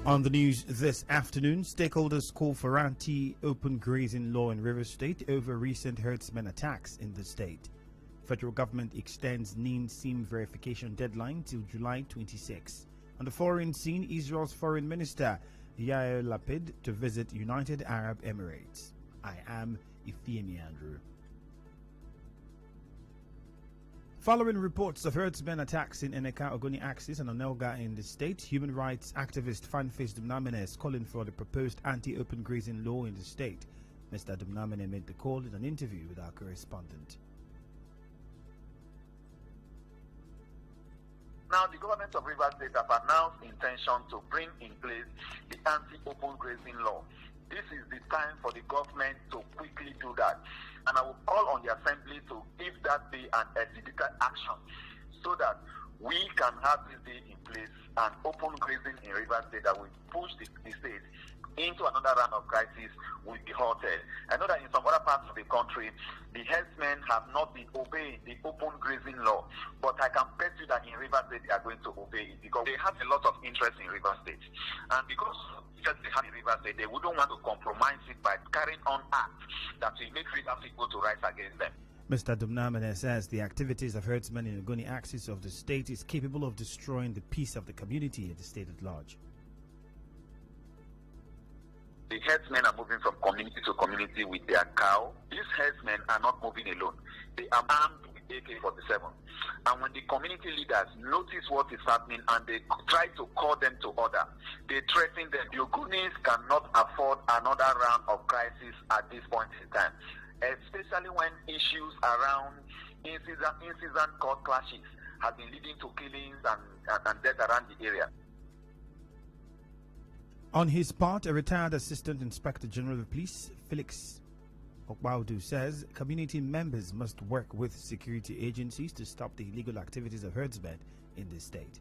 On the news this afternoon, stakeholders call for anti-open grazing law in Rivers State over recent herdsmen attacks in the state. Federal government extends NIN SIM verification deadline till July 26. On the foreign scene, Israel's foreign minister Yair Lapid to visit United Arab Emirates. I am Ifiemi Andrew. Following reports of herdsmen attacks in Eneka, Ogoni Axis and Onelga in the state, human rights activist Fanface Dumnamene is calling for the proposed anti-open grazing law in the state. Mr. Dumnamene made the call in an interview with our correspondent. Now, the government of Rivers State have announced intention to bring in place the anti-open grazing law. This is the time for the government to quickly do that. And I will call on the assembly to give that day an expeditious action so that we can have this day in place and open grazing in Rivers State that will push the state into another round of crisis will be halted. I know that in some other parts of the country, the herdsmen have not been obeying the open grazing law, but I can bet you that in Rivers State they are going to obey it because they have a lot of interest in Rivers State. And because they have in Rivers State, they wouldn't want to compromise it by carrying on acts that will make Rivers State go to rise against them. Mr. Dumnamene says the activities of herdsmen in the Ogoni axis of the state is capable of destroying the peace of the community and the state at large. The herdsmen are moving from community to community with their cow. These herdsmen are not moving alone. They are armed with AK-47. And when the community leaders notice what is happening and they try to call them to order, they threaten them. The Ogonis cannot afford another round of crisis at this point in time, especially when issues around incident court clashes have been leading to killings and death around the area. On his part, a retired Assistant Inspector General of Police, Felix Okbaudu, says community members must work with security agencies to stop the illegal activities of herdsmen in the state.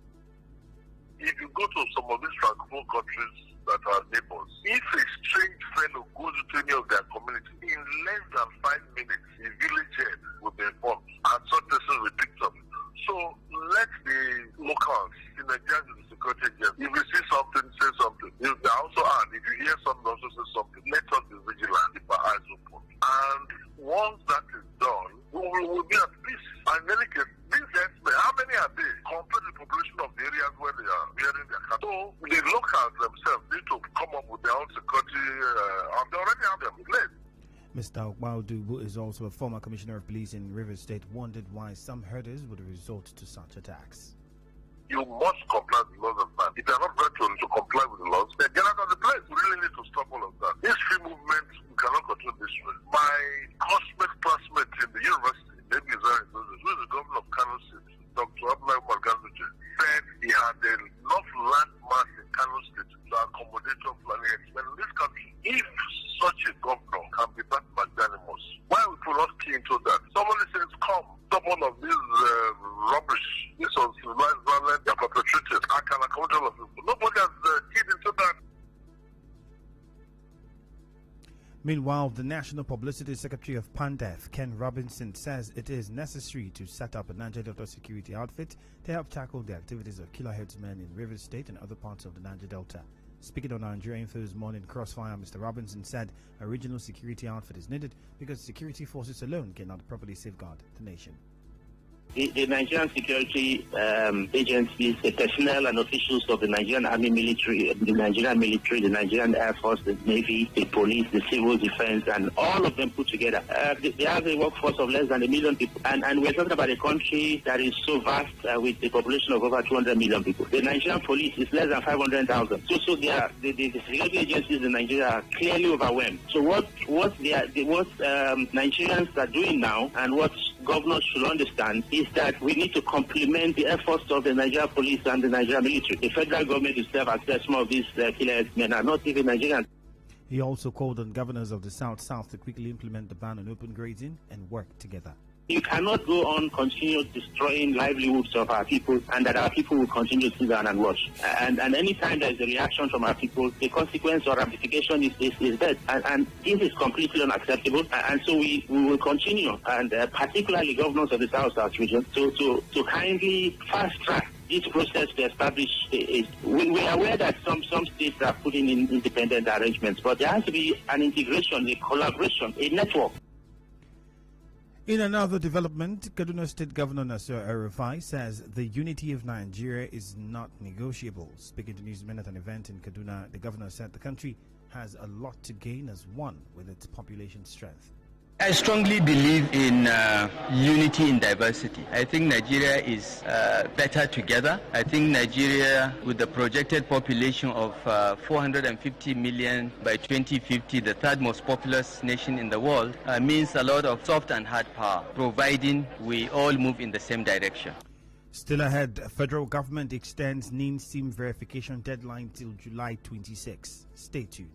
If you go to some of these francophone countries that are neighbors, if a strange fellow goes into any of their community, in less than 5 minutes, a village head will be informed and such persons will be picked up. So let the locals in the judge of the security agency, if you see something, say something. If they also add, if you hear something, also say something. Let us be vigilant, keep our eyes open. And once that is done, we will be at peace. And in any case, these herdsmen, how many are they compared to the population of the areas where they are bearing their cattle? So the locals themselves need to come up with their own security, and they already have them in place. Mr. Okbaudu, who is also a former commissioner of police in Rivers State, wondered why some herders would resort to such attacks. You must comply with the laws of man. If they are not going to comply with the laws, then get out of the place. We really need to stop all of that. This free movement, we cannot control this way. My classmate in the university, maybe who is the governor of Kano State, Dr. Abdullahi Margazuche, said he had enough land mass in Kano State to accommodate Fulani herdsmen in this country. If such a governor can be that magnanimous, why would we not key into that? Somebody says, come, stop all of this rubbish, this uncivilized violence they are perpetrated. I can accommodate all of people. Nobody has keyed into that. Meanwhile, the National Publicity Secretary of PANDEF, Ken Robinson, says it is necessary to set up a Niger Delta security outfit to help tackle the activities of killer herdsmen in Rivers State and other parts of the Niger Delta. Speaking on Nigeria Info's Morning Crossfire, Mr. Robinson said a regional security outfit is needed because security forces alone cannot properly safeguard the nation. The Nigerian security agencies, the personnel and officials of the Nigerian Army military, the Nigerian military, the Nigerian Air Force, the Navy, the police, the civil defense, and all of them put together. They have a workforce of less than 1 million people. And we're talking about a country that is so vast with a population of over 200 million people. The Nigerian police is less than 500,000. So the security agencies in Nigeria are clearly overwhelmed. So what Nigerians are doing now and what governors should understand is that we need to complement the efforts of the Nigerian police and the Nigerian military. The federal government itself accepts some of these killer men are not even Nigerians. He also called on governors of the South to quickly implement the ban on open grazing and work together. You cannot go on continue destroying livelihoods of our people and that our people will continue to sit down and watch. And any time there is a reaction from our people, the consequence or ramification is death. And this is completely unacceptable. And so we will continue, and particularly governors of the South region, to kindly fast track this process to establish we are aware that some states are putting in independent arrangements, but there has to be an integration, a collaboration, a network. In another development, Kaduna State Governor Nasir El-Rufai says the unity of Nigeria is not negotiable. Speaking to newsmen at an event in Kaduna, the governor said the country has a lot to gain as one with its population strength. I strongly believe in unity in diversity. I think Nigeria is better together. I think Nigeria, with the projected population of 450 million by 2050, the third most populous nation in the world, means a lot of soft and hard power, providing we all move in the same direction. Still ahead, federal government extends NIN SIM verification deadline till July 26. Stay tuned.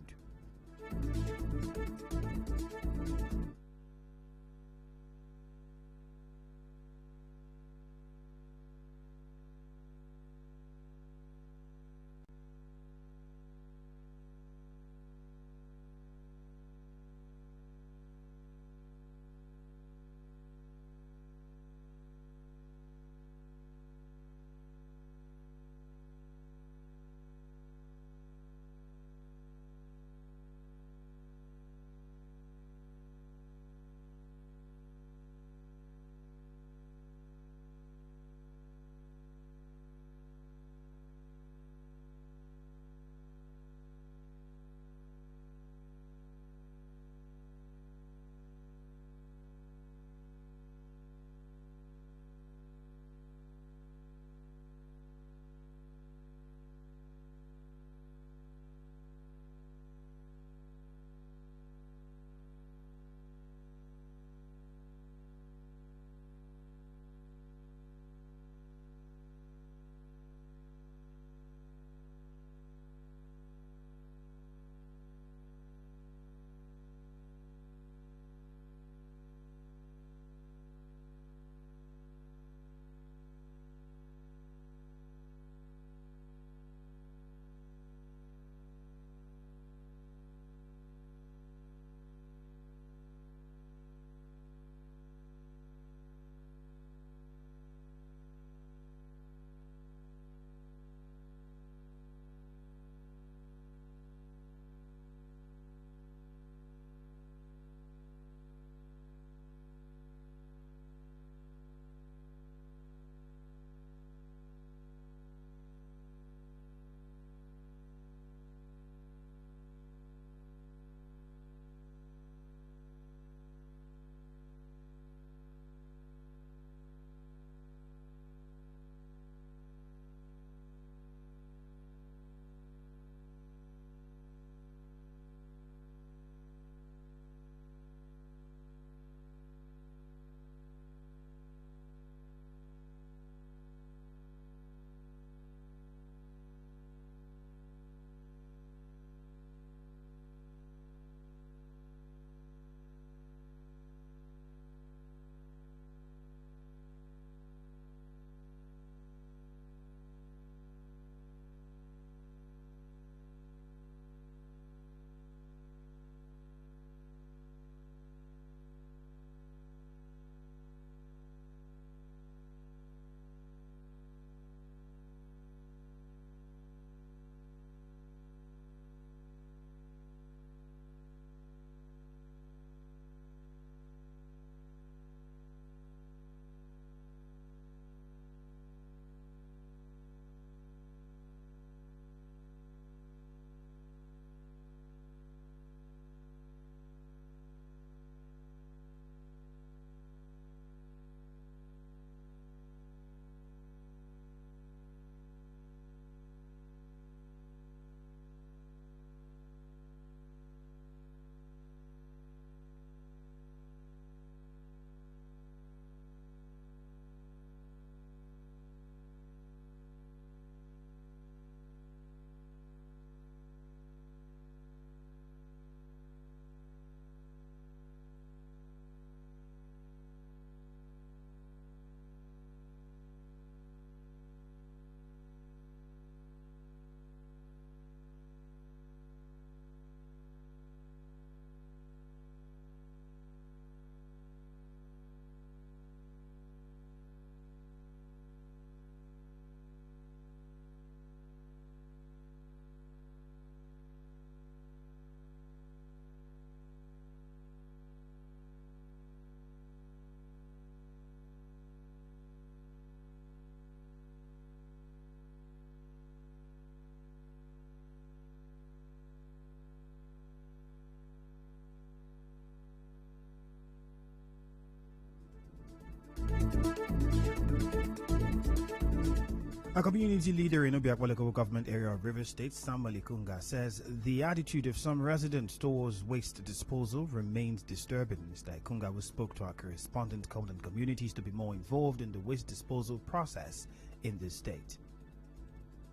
A community leader in Obiakwa local government area of River State, Samuel Ikunga, says the attitude of some residents towards waste disposal remains disturbing. Mr. Ikunga, who spoke to our correspondent, called on communities to be more involved in the waste disposal process in the state.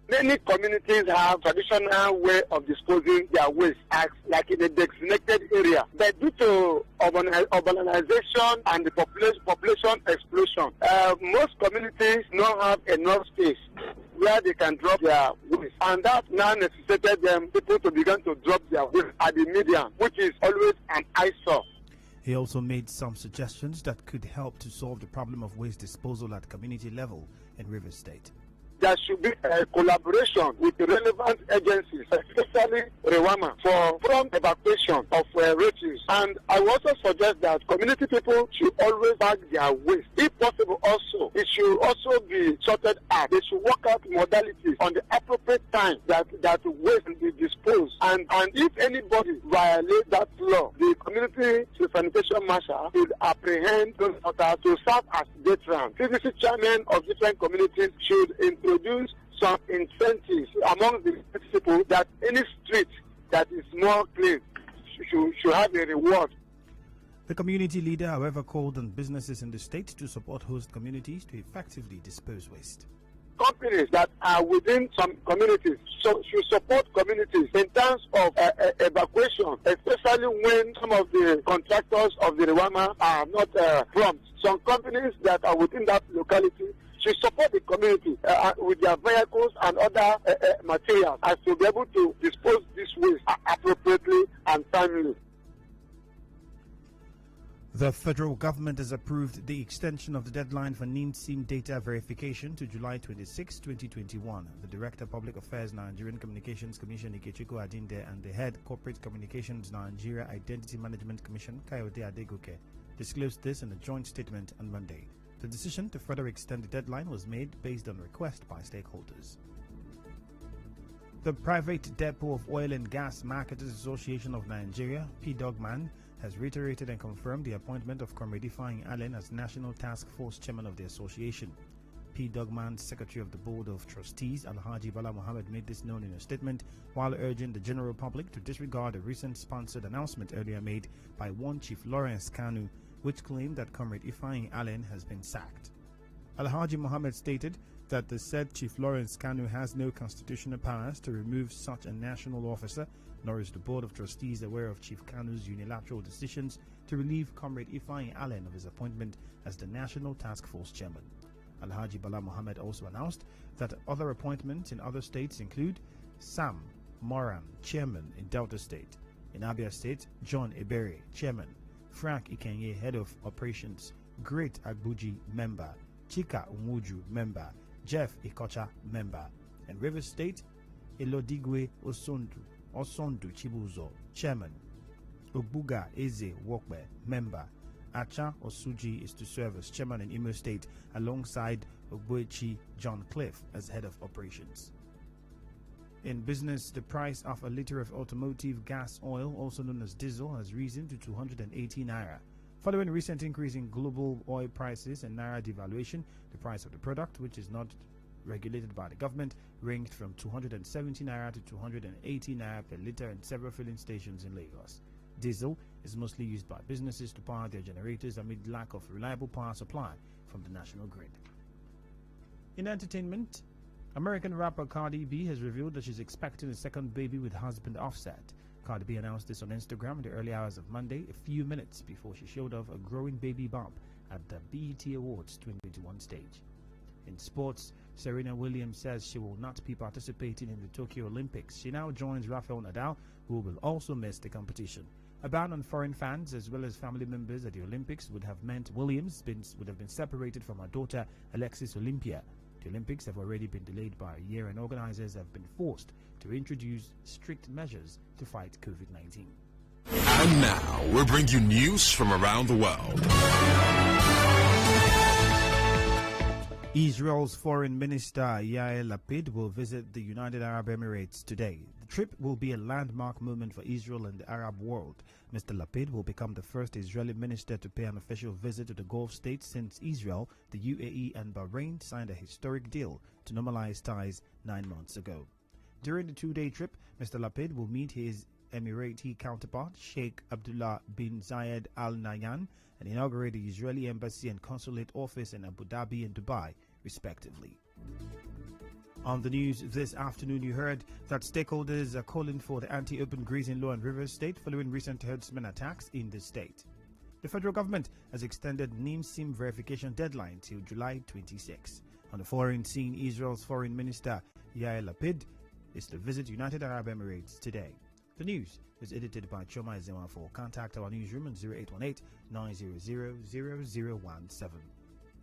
Many communities have traditional way of disposing their waste, like in a designated area. But due to urbanization and the population explosion, most communities don't have enough space where they can drop their waste. And that now necessitated them people to begin to drop their waste at the median, which is always an eyesore. He also made some suggestions that could help to solve the problem of waste disposal at community level in River State. There should be a collaboration with the relevant agencies, especially Rewama, for prompt evacuation of refuse. And I will also suggest that community people should always bag their waste. If possible, also, it should also be sorted out. They should work out modalities on the appropriate time that waste will be disposed. And if anybody violates that law, the community sanitation marshal should apprehend those others to serve as veterans. CDC chairmen of different communities should introduce some incentives among the people that any street that is more clean should have a reward. The community leader, however, called on businesses in the state to support host communities to effectively dispose waste. Companies that are within some communities should support communities in terms of evacuation, especially when some of the contractors of the Rewama are not prompt. Some companies that are within that locality should support the community with their vehicles and other materials as to be able to dispose this waste appropriately and timely. The federal government has approved the extension of the deadline for NIN-SIM data verification to July 26, 2021. The Director of Public Affairs Nigerian Communications Commission Ikechukwu Adinde and the Head Corporate Communications Nigeria Identity Management Commission Kayode Adegoke disclosed this in a joint statement on Monday. The decision to further extend the deadline was made based on request by stakeholders. The Private Depot of Oil and Gas Marketers Association of Nigeria, PDOGMAN, has reiterated and confirmed the appointment of Comrade Ifeanyi Allen as National Task Force Chairman of the association. PDOGMAN's Secretary of the Board of Trustees, Alhaji Bala Mohammed, made this known in a statement while urging the general public to disregard a recent sponsored announcement earlier made by one Chief Lawrence Kanu, which claimed that Comrade Ifeanyi Allen has been sacked. Alhaji Mohammed stated that the said Chief Lawrence Kanu has no constitutional powers to remove such a national officer, nor is the Board of Trustees aware of Chief Kanu's unilateral decisions to relieve Comrade Ifeanyi Allen of his appointment as the National Task Force Chairman. Alhaji Bala Mohammed also announced that other appointments in other states include Sam Moran, Chairman in Delta State; in Abia State, John Ebere, Chairman; Frank Ikenye, Head of Operations; Great Agbuji, Member; Chika Umuju, Member; Jeff Ikocha, Member; in River State, Elodigwe Osondu Chibuzo, Chairman; Ogbuga Eze Wokbe, Member; Acha Osuji is to serve as Chairman in Imo State alongside Ogbuechi John Cliff as Head of Operations. In business, the price of a liter of automotive gas oil, also known as diesel, has risen to 280 naira. Following a recent increase in global oil prices and naira devaluation, the price of the product, which is not regulated by the government, ranged from 270 naira to 280 naira per liter in several filling stations in Lagos. Diesel is mostly used by businesses to power their generators amid lack of reliable power supply from the national grid. In entertainment, American rapper Cardi B has revealed that she's expecting a second baby with husband Offset. Cardi B announced this on Instagram in the early hours of Monday, a few minutes before she showed off a growing baby bump at the BET Awards 2021 stage. In sports, Serena Williams says she will not be participating in the Tokyo Olympics. She now joins Rafael Nadal, who will also miss the competition. A ban on foreign fans as well as family members at the Olympics would have meant Williams would have been separated from her daughter Alexis Olympia. The Olympics have already been delayed by a year and organizers have been forced to introduce strict measures to fight COVID-19. And now, we'll bring you news from around the world. Israel's Foreign Minister Yair Lapid will visit the United Arab Emirates today. The trip will be a landmark moment for Israel and the Arab world. Mr. Lapid will become the first Israeli minister to pay an official visit to the Gulf states since Israel, the UAE and Bahrain signed a historic deal to normalize ties 9 months ago. During the 2-day trip, Mr. Lapid will meet his Emirati counterpart, Sheikh Abdullah bin Zayed Al Nahyan, and inaugurate the Israeli embassy and consulate office in Abu Dhabi and Dubai, respectively. On the news this afternoon, you heard that stakeholders are calling for the anti-open grazing law in Rivers State following recent herdsmen attacks in the state. The federal government has extended NIM SIM verification deadline till July 26. On the foreign scene, Israel's Foreign Minister Yair Lapid is to visit United Arab Emirates today. The news is edited by Choma Ezewafo. Contact our newsroom on 0818-900-0017.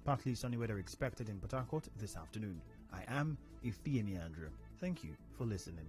Partly sunny weather expected in Port Harcourt this afternoon. I am Ifiemi Andrew. Thank you for listening.